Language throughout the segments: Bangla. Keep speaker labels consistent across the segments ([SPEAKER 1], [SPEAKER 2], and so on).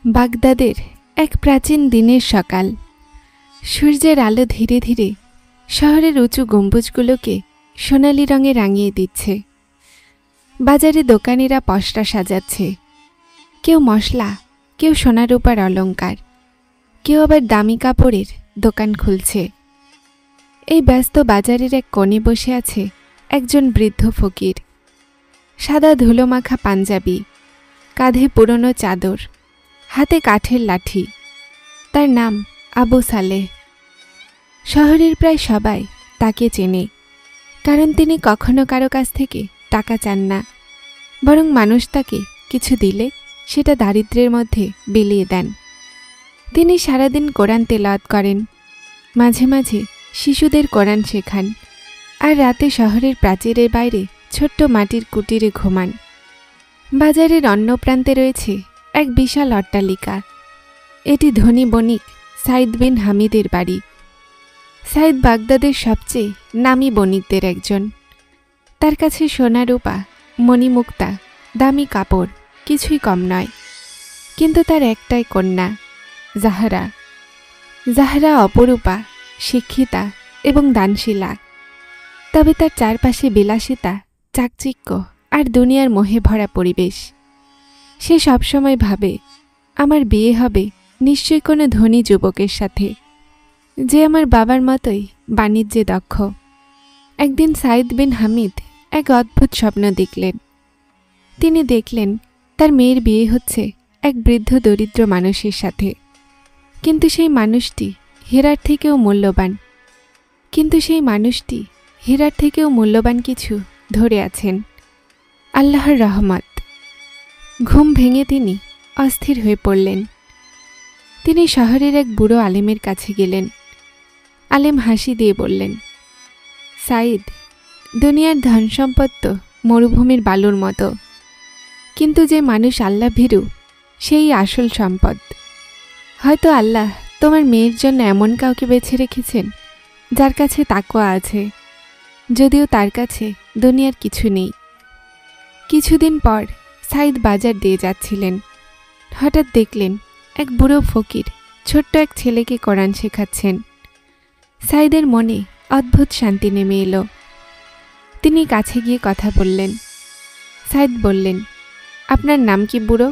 [SPEAKER 1] বাগদাদের এক প্রাচীন দিনের সকাল। সূর্যের আলো ধীরে ধীরে শহরের উঁচু গম্বুজগুলোকে সোনালি রঙে রাঙিয়ে দিচ্ছে। বাজারে দোকানিরা পসরা সাজাচ্ছে, কেউ মশলা, কেউ সোনা রূপার অলংকার, কেউ আবার দামি কাপড়ের দোকান খুলছে। এই ব্যস্ত বাজারের এক কোণে বসে আছে একজন বৃদ্ধ ফকির। সাদা ধুলোমাখা পাঞ্জাবি, কাঁধে পুরনো চাদর, হাতে কাঠের লাঠি। তার নাম আবু সালেহ। শহরের প্রায় সবাই তাকে চেনে, কারণ তিনি কখনো কারো কাছ থেকে টাকা চান না, বরং মানুষ তাকে কিছু দিলে সেটা দারিদ্র্যের মধ্যে বিলিয়ে দেন। তিনি সারাদিন কোরআন তেলাওয়াত করেন, মাঝে মাঝে শিশুদের কোরআন শেখান, আর রাতে শহরের প্রাচীরের বাইরে ছোট্ট মাটির কুটিরে ঘুমান। বাজারের অন্য প্রান্তে রয়েছে এক বিশাল অট্টালিকা। এটি ধনী বণিক সাইদ বিন হামিদের বাড়ি। সাইদ বাগদাদের সবচেয়ে নামী বণিকদের একজন। তার কাছে সোনা রূপা, মণিমুক্তা, দামি কাপড় কিছুই কম নয়। কিন্তু তার একটাই কন্যা, জাহরা। জাহরা অপরূপা, শিক্ষিতা এবং দানশীলা। তবে তার চারপাশে বিলাসিতা, চাকচিক্য আর দুনিয়ার মোহে ভরা পরিবেশ। সে সবসময় ভাবে, আমার বিয়ে হবে নিশ্চয়ই কোনো ধনী যুবকের সাথে, যে আমার বাবার মতোই বাণিজ্যে দক্ষ। একদিন সাইদ বিন হামিদ এক অদ্ভুত স্বপ্ন দেখলেন। তিনি দেখলেন তার মেয়ের বিয়ে হচ্ছে এক বৃদ্ধ দরিদ্র মানুষের সাথে। কিন্তু সেই মানুষটি হীরার থেকেও মূল্যবান কিছু ধরে আছেন, আল্লাহর রহমত। ঘুম ভেঙে তিনি অস্থির হয়ে পড়লেন। তিনি শহরের এক বুড়ো আলেমের কাছে গেলেন। আলেম হাসি দিয়ে বললেন, সাইদ, দুনিয়ার ধন সম্পদ তো মরুভূমির বালুর মতো, কিন্তু যে মানুষ আল্লাহ ভীরু সেই আসল সম্পদ। হয়তো আল্লাহ তোমার মেয়ের জন্য এমন কাউকে বেছে রেখেছেন যার কাছে তাকওয়া আছে, যদিও তার কাছে দুনিয়ার কিছু নেই। কিছুদিন পর সাইদ বাজার দিয়ে যাচ্ছিলেন। হঠাৎ দেখলেন এক বুড়ো ফকির ছোট্ট এক ছেলেকে কোরআন শেখাচ্ছেন। সাইদের মনে অদ্ভুত শান্তি নেমে এলো। তিনি কাছে গিয়ে কথা বললেন। সাইদ বললেন, আপনার নাম কি বুড়ো?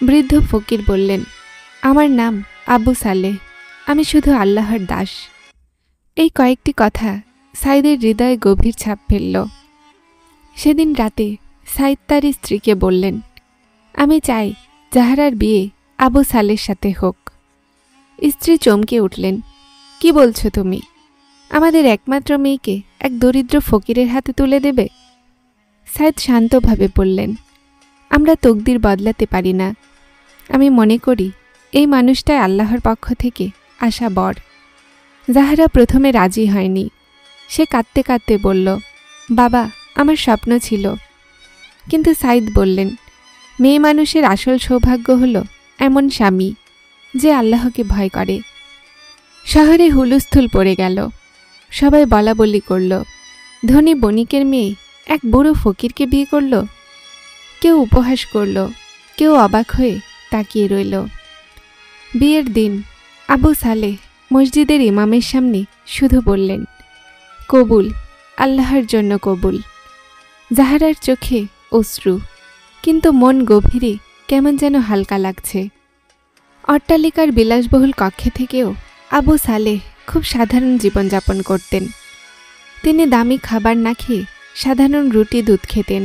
[SPEAKER 1] বৃদ্ধ ফকির বললেন, আমার নাম আবু সালেহ, আমি শুধু আল্লাহর দাস। এই কয়েকটি কথা সাইদের হৃদয়ে গভীর ছাপ ফেলল। সেদিন রাতে সাইদ তার স্ত্রীকে বললেন, আমি চাই জাহরার বিয়ে আবু সালের সাথে হোক। স্ত্রী চমকে উঠলেন, কি বলছো তুমি? আমাদের একমাত্র মেয়েকে এক দরিদ্র ফকিরের হাতে তুলে দেবে? সাইদ শান্তভাবে বললেন, আমরা তকদির বদলাতে পারি না। আমি মনে করি এই মানুষটাই আল্লাহর পক্ষ থেকে আসা বর। জাহরা প্রথমে রাজি হয়নি। সে কাঁদতে কাঁদতে বলল, বাবা, আমার স্বপ্ন ছিল। কিন্তু সাইদ বললেন, মেয়ে মানুষের আসল সৌভাগ্য হলো এমন স্বামী যে আল্লাহকে ভয় করে। শহরে হুলস্থুল পড়ে গেল। সবাই বলা বলি করল, ধনী বণিকের মেয়ে এক বুড়ো ফকিরকে বিয়ে করল। কেউ উপহাস করল, কেউ অবাক হয়ে তাকিয়ে রইল। বিয়ের দিন আবু সালেহ মসজিদের ইমামের সামনে শুধু বললেন, কবুল, আল্লাহর জন্য কবুল। জাহরার চোখে অশ্রু, কিন্তু মন গভীরে কেমন যেন হালকা লাগছে। অট্টালিকার বিলাসবহুল কক্ষে থেকেও আবু সালেহ খুব সাধারণ জীবনযাপন করতেন। তিনি দামি খাবার না খেয়ে সাধারণ রুটি দুধ খেতেন,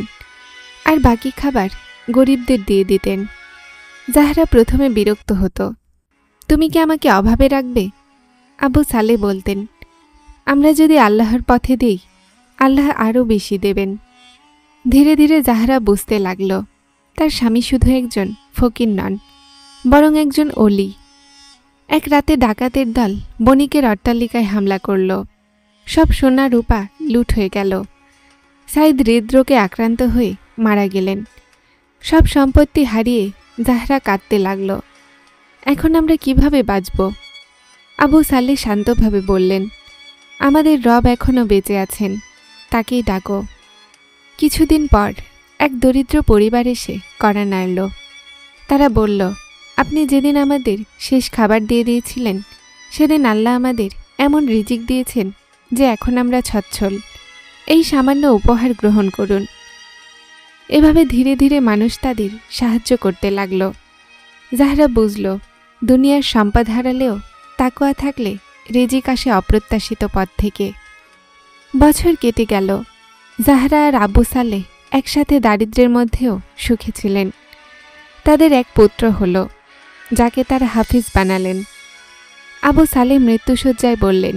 [SPEAKER 1] আর বাকি খাবার গরিবদের দিয়ে দিতেন। জাহরা প্রথমে বিরক্ত হতো, তুমি কি আমাকে অভাবে রাখবে? আবু সালেহ বলতেন, আমরা যদি আল্লাহর পথে দিই, আল্লাহ আরও বেশি দেবেন। ধীরে ধীরে জাহরা বুঝতে লাগল, তার স্বামী শুধু একজন ফকির নন, বরং একজন অলি। এক রাতে ডাকাতের দল বণিকের অট্টালিকায় হামলা করল। সব সোনা রূপা লুট হয়ে গেল। সাইদ হৃদরোগে আক্রান্ত হয়ে মারা গেলেন। সব সম্পত্তি হারিয়ে জাহরা কাঁদতে লাগল। এখন আমরা কিভাবে বাঁচব? আবু সালেহ শান্তভাবে বললেন, আমাদের রব এখনও বেঁচে আছেন, তাকেই ডাকো। কিছুদিন পর এক দরিদ্র পরিবার এসে কড়া নাড়ল। তারা বলল, আপনি যেদিন আমাদের শেষ খাবার দিয়ে দিয়েছিলেন সেদিন আল্লাহ আমাদের এমন রিজিক দিয়েছেন যে এখন আমরা সচ্ছল। এই সামান্য উপহার গ্রহণ করুন। এভাবে ধীরে ধীরে মানুষ তাদের সাহায্য করতে লাগল। যাহারা বুঝল দুনিয়ার সম্পদ হারালেও তাকওয়া থাকলে রিজিক আসে অপ্রত্যাশিত পথ থেকে। বছর কেটে গেল। জাহরা আর আবু সালেহ একসাথে দারিদ্র্যের মধ্যেও সুখে ছিলেন। তাদের এক পুত্র হল, যাকে তারা হাফিজ বানালেন। আবু সালেহ মৃত্যুশয্যায় বললেন,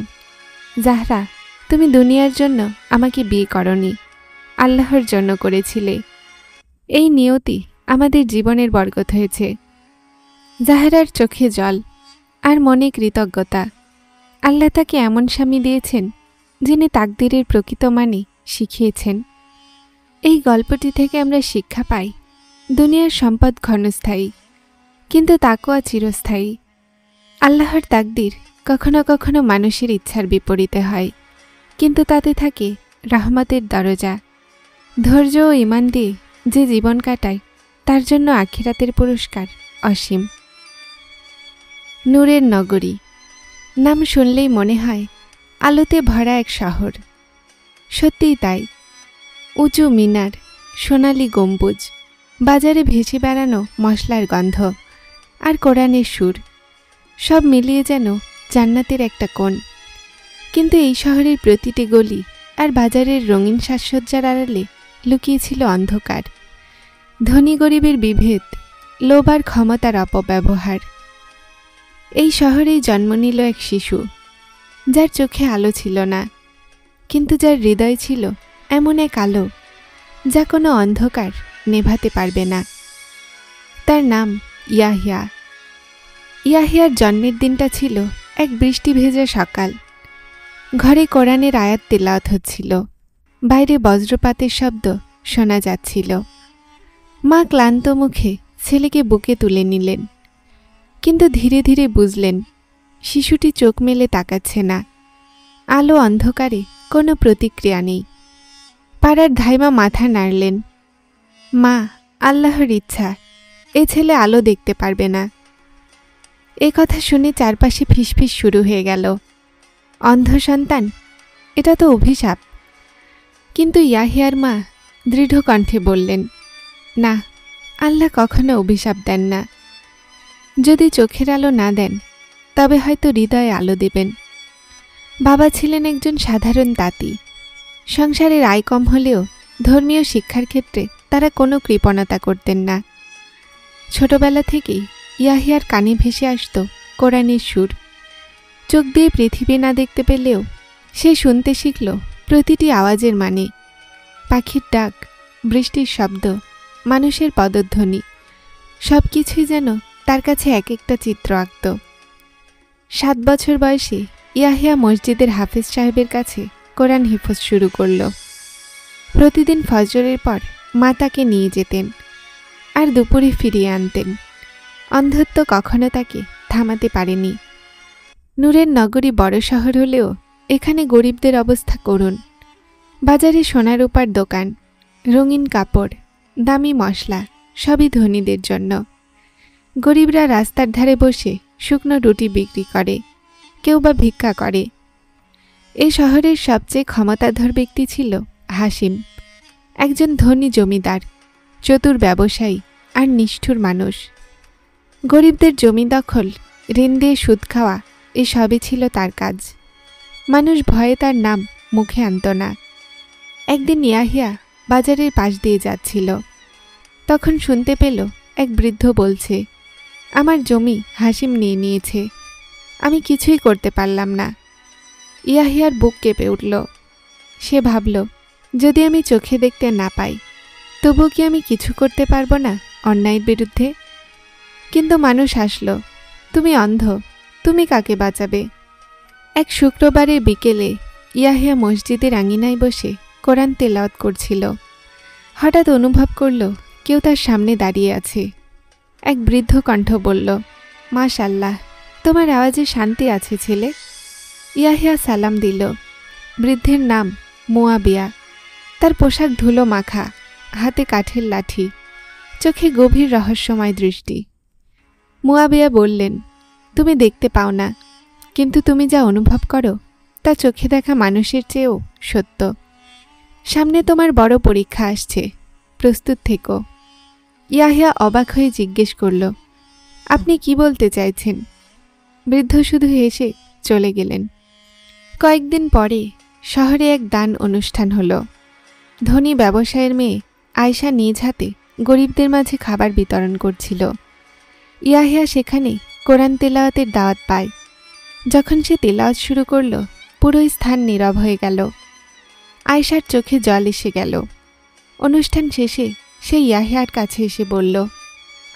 [SPEAKER 1] জাহরা, তুমি দুনিয়ার জন্য আমাকে বিয়ে করনি, আল্লাহর জন্য করেছিলে। এই নিয়তি আমাদের জীবনের বরকত হয়েছে। জাহরার চোখে জল আর মনে কৃতজ্ঞতা। আল্লাহ তাকে এমন স্বামী দিয়েছেন যিনি তাকদীরের প্রকৃত মানে শিখিয়েছেন। এই গল্পটি থেকে আমরা শিক্ষা পাই, দুনিয়ার সম্পদ ক্ষণস্থায়ী, কিন্তু তাকওয়া চিরস্থায়ী। আল্লাহর তাকদীর কখনো কখনো মানুষের ইচ্ছার বিপরীতে হয়, কিন্তু তাতে থাকে রহমতের দরজা। ধৈর্য ও ঈমান দিয়ে যে জীবন কাটায় তার জন্য আখিরাতের পুরস্কার অসীম। নূরের নগরী নাম শুনলেই মনে হয় আলোতে ভরা এক শহর। সত্যিই তাই। উঁচু মিনার, সোনালি গম্বুজ, বাজারে ভেসে বেড়ানো মশলার গন্ধ আর কোরআনের সুর, সব মিলিয়ে যেন জান্নাতের একটা কোণ। কিন্তু এই শহরের প্রতিটি গলি আর বাজারের রঙিন সাজসজ্জার আড়ালে লুকিয়েছিল অন্ধকার, ধনী গরিবের বিভেদ, লোভ আর ক্ষমতার অপব্যবহার। এই শহরেই জন্ম নিল এক শিশু, যার চোখে আলো ছিল না, কিন্তু যার হৃদয় ছিল এমন এক আলো যা কোনো অন্ধকার নেভাতে পারবে না। তার নাম ইয়াহিয়া। ইয়াহিয়ার জন্মের দিনটা ছিল এক বৃষ্টি ভেজা সকাল। ঘরে কোরআনের আয়াত তেলাওয়াত হচ্ছিল, বাইরে বজ্রপাতের শব্দ শোনা যাচ্ছিল। মা ক্লান্ত মুখে ছেলেকে বুকে তুলে নিলেন, কিন্তু ধীরে ধীরে বুঝলেন শিশুটি চোখ মেলে তাকাচ্ছে না। আলো অন্ধকারে কোনো প্রতিক্রিয়া নেই। পাড়ার ধাইমা মাথা নাড়লেন। মা, আল্লাহর ইচ্ছা, এ ছেলে আলো দেখতে পারবে না। এ কথা শুনে চারপাশে ফিসফিস শুরু হয়ে গেল। অন্ধ সন্তান, এটা তো অভিশাপ। কিন্তু ইয়াহিয়ার মা দৃঢ় কণ্ঠে বললেন, না, আল্লাহ কখনো অভিশাপ দেন না। যদি চোখের আলো না দেন তবে হয়তো হৃদয়ে আলো দেবেন। বাবা ছিলেন একজন সাধারণ তাঁতি। সংসারের আয় কম হলেও ধর্মীয় শিক্ষার ক্ষেত্রে তারা কোনো কৃপণতা করতেন না। ছোটবেলা থেকেই ইয়াহিয়ার কানে ভেসে আসত কোরআনের সুর। চোখ দিয়ে পৃথিবী না দেখতে পেলেও সে শুনতে শিখল প্রতিটি আওয়াজের মানে। পাখির ডাক, বৃষ্টির শব্দ, মানুষের পদধ্বনি, সব কিছুই যেন তার কাছে এক একটা চিত্র আঁকত। 7 বছর বয়সে ইয়াহিয়া মসজিদের হাফেজ সাহেবের কাছে কোরআন হিফজ শুরু করল। প্রতিদিন ফজরের পর মা তাকে নিয়ে যেতেন আর দুপুরে ফিরিয়ে আনতেন। অন্ধত্ব কখনো তাকে থামাতে পারেনি। নূরের নগরী বড় শহর হলেও এখানে গরিবদের অবস্থা করুণ। বাজারে সোনা রূপার দোকান, রঙিন কাপড়, দামি মশলা, সবই ধনীদের জন্য। গরিবরা রাস্তার ধারে বসে শুকনো রুটি বিক্রি করে, কেউ বা ভিক্ষা করে। এই শহরের সবচেয়ে ক্ষমতাধর ব্যক্তি ছিল হাসিম, একজন ধনী জমিদার, চতুর ব্যবসায়ী আর নিষ্ঠুর মানুষ। গরিবদের জমি দখল, ঋণ দিয়ে সুদ খাওয়া, এসবই ছিল তার কাজ। মানুষ ভয়ে তার নাম মুখে আনত না। একদিন ইয়াহিয়া বাজারের পাশ দিয়ে যাচ্ছিল, তখন শুনতে পেল এক বৃদ্ধ বলছে, আমার জমি হাসিম নিয়ে নিয়েছে, আমি কিছুই করতে পারলাম না। ইয়াহিয়ার বুক কেঁপে উঠল। সে ভাবল, যদি আমি চোখে দেখতে না পাই তবু কি আমি কিছু করতে পারবো না অন্যায়ের বিরুদ্ধে? কিন্তু মানুষ হাসল, তুমি অন্ধ, তুমি কাকে বাঁচাবে? এক শুক্রবারের বিকেলে ইয়াহিয়া মসজিদের আঙিনায় বসে কোরআন তেলাওয়াত করছিল। হঠাৎ অনুভব করল কেউ তার সামনে দাঁড়িয়ে আছে। এক বৃদ্ধ কণ্ঠ বলল, মাশাআল্লাহ, তোমার আওয়াজে শান্তি আছে ছেলে। ইয়াহিয়া সালাম দিল। বৃদ্ধের নাম মুয়াবিয়া। তার পোশাক ধুলো মাখা, হাতে কাঠের লাঠি, চোখে গভীর রহস্যময় দৃষ্টি। মুয়াবিয়া বললেন, তুমি দেখতে পাও না, কিন্তু তুমি যা অনুভব করো তা চোখে দেখা মানুষের চেয়েও সত্য। সামনে তোমার বড় পরীক্ষা আসছে, প্রস্তুত থেকো। ইয়াহিয়া অবাক হয়ে জিজ্ঞেস করল, আপনি কি বলতে চাইছেন? বৃদ্ধ শুধু হেসে চলে গেলেন। কয়েকদিন পরে শহরে এক দান অনুষ্ঠান হলো। ধনী ব্যবসায়ের মেয়ে আয়শা নিজ হাতে গরিবদের মাঝে খাবার বিতরণ করছিল। ইয়াহিয়া সেখানে কোরআন তেলাওয়াতের দাওয়াত পায়। যখন সে তেলাওয়াত শুরু করল, পুরো স্থান নীরব হয়ে গেল। আয়শার চোখে জল এসে গেল। অনুষ্ঠান শেষে সে ইয়াহিয়ার কাছে এসে বলল,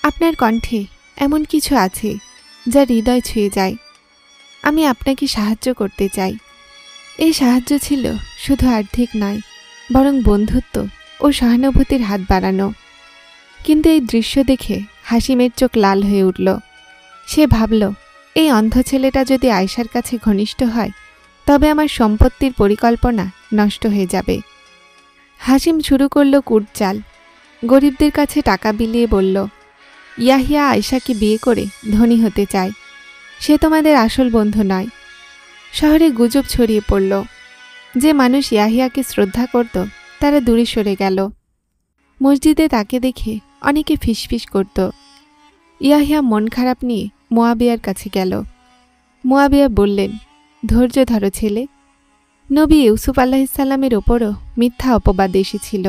[SPEAKER 1] আপনার কণ্ঠে এমন কিছু আছে যা হৃদয় ছুঁয়ে যায়। আমি আপনাকে সাহায্য করতে চাই। এই সাহায্য ছিল শুধু আর্থিক নয়, বরং বন্ধুত্ব ও সহানুভূতির হাত বাড়ানো। কিন্তু এই দৃশ্য দেখে হাসিমের চোখ লাল হয়ে উঠল। সে ভাবল, এই অন্ধ ছেলেটা যদি আয়শার কাছে ঘনিষ্ঠ হয়, তবে আমার সম্পত্তির পরিকল্পনা নষ্ট হয়ে যাবে। হাসিম শুরু করল কূটচাল। গরিবদের কাছে টাকা বিলিয়ে বলল, ইয়াহিয়া আয়শাকে বিয়ে করে ধনী হতে চায়। সে তোমাদের আসল বন্ধু নয়। শহরে গুজব ছড়িয়ে পড়ল। যে মানুষ ইয়াহিয়াকে শ্রদ্ধা করত তারা দূরে সরে গেল। মসজিদে তাকে দেখে অনেকে ফিসফিস করত। ইয়াহিয়া মন খারাপ নিয়ে মুয়াবিয়ার কাছে গেল। মুয়াবিয়া বললেন, ধৈর্য ধরো ছেলে। নবী ইউসুফ আলাইহিসসালামের ওপরও মিথ্যা অপবাদ এসেছিল,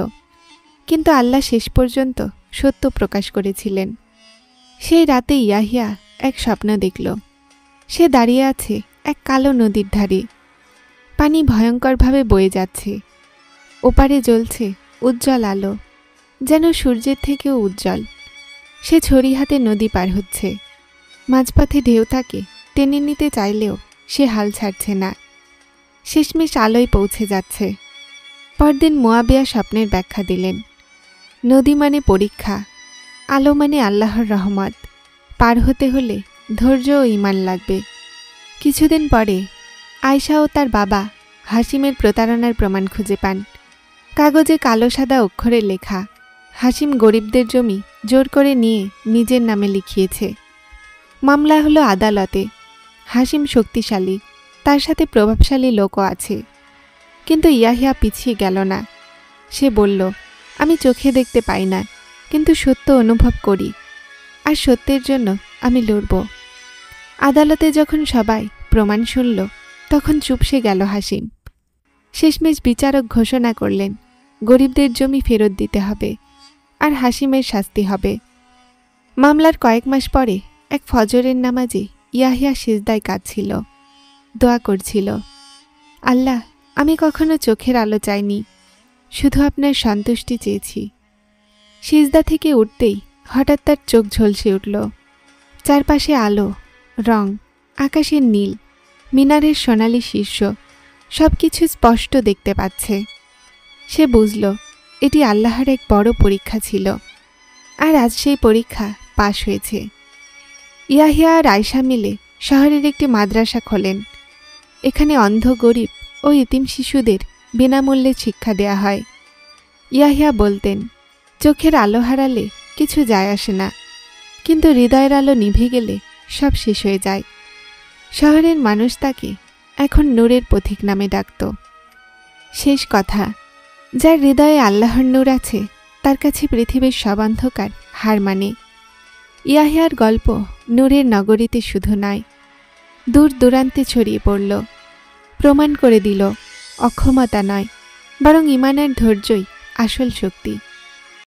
[SPEAKER 1] কিন্তু আল্লাহ শেষ পর্যন্ত সত্য প্রকাশ করেছিলেন। সেই রাতে ইয়াহিয়া এক স্বপ্ন দেখল। সে দাঁড়িয়ে আছে এক কালো নদীর ধারে। পানি ভয়ঙ্করভাবে বয়ে যাচ্ছে। ওপারে জ্বলছে উজ্জ্বল আলো, যেন সূর্যের থেকেও উজ্জ্বল। সে ছড়ি হাতে নদী পার হচ্ছে। মাঝপথে ঢেউ তাকে টেনে নিতে চাইলেও সে হাল ছাড়ছে না। শেষমেশ আলোয় পৌঁছে যাচ্ছে। পরদিন মুয়াবিয়া স্বপ্নের ব্যাখ্যা দিলেন। নদী মানে পরীক্ষা, আলো মানে আল্লাহর রহমত। পার হতে হলে ধৈর্য ও ঈমান লাগবে। কিছুদিন পরে আয়শা ও তার বাবা হাসিমের প্রতারণার প্রমাণ খুঁজে পান। কাগজে কালো সাদা অক্ষরে লেখা, হাসিম গরিবদের জমি জোর করে নিয়ে নিজের নামে লিখিয়েছে। মামলা হলো আদালতে। হাসিম শক্তিশালী, তার সাথে প্রভাবশালী লোকও আছে। কিন্তু ইয়াহিয়া পিছিয়ে গেল না। সে বলল, আমি চোখে দেখতে পাই না, কিন্তু সত্য অনুভব করি, আর সত্যের জন্য আমি লড়ব। আদালতে যখন সবাই প্রমাণ শুনল, তখন চুপসে গেল হাসিম। শেষমেশ বিচারক ঘোষণা করলেন, গরিবদের জমি ফেরত দিতে হবে, আর হাসিমের শাস্তি হবে। মামলার কয়েক মাস পরে এক ফজরের নামাজে ইয়াহিয়া সিজদায় কাঁদছিল, দোয়া করছিল, আল্লাহ, আমি কখনো চোখের আলো চাইনি, শুধু আপনার সন্তুষ্টি চেয়েছি। সিজদা থেকে উঠতেই হঠাৎ তার চোখ ঝলসে উঠল। চারপাশে আলো, রং, আকাশের নীল, মিনারের সোনালি শীর্ষ, সব কিছু স্পষ্ট দেখতে পাচ্ছে। সে বুঝল এটি আল্লাহর এক বড় পরীক্ষা ছিল, আর আজ সেই পরীক্ষা পাশ হয়েছে। ইয়াহিয়া আর আয়শা মিলে শহরের একটি মাদ্রাসা খোলেন। এখানে অন্ধ, গরিব ও ইতিম শিশুদের বিনামূল্যে শিক্ষা দেয়া হয়। ইয়াহিয়া বলতেন, চোখের আলো হারালে কিছু যায় আসে না, কিন্তু হৃদয়ের আলো নিভে গেলে সব শেষ হয়ে যায়। শহরের মানুষ তাকে এখন নূরের পথিক নামে ডাকত। শেষ কথা, যার হৃদয়ে আল্লাহর নূর আছে, তার কাছে পৃথিবীর সব অন্ধকার হার মানে। ইয়াহিয়ার গল্প নূরের নগরীতে শুধু নয়, দূর দূরান্তে ছড়িয়ে পড়ল। প্রমাণ করে দিল, অক্ষমতা নয়, বরং ঈমান আর ধৈর্যই আসল শক্তি।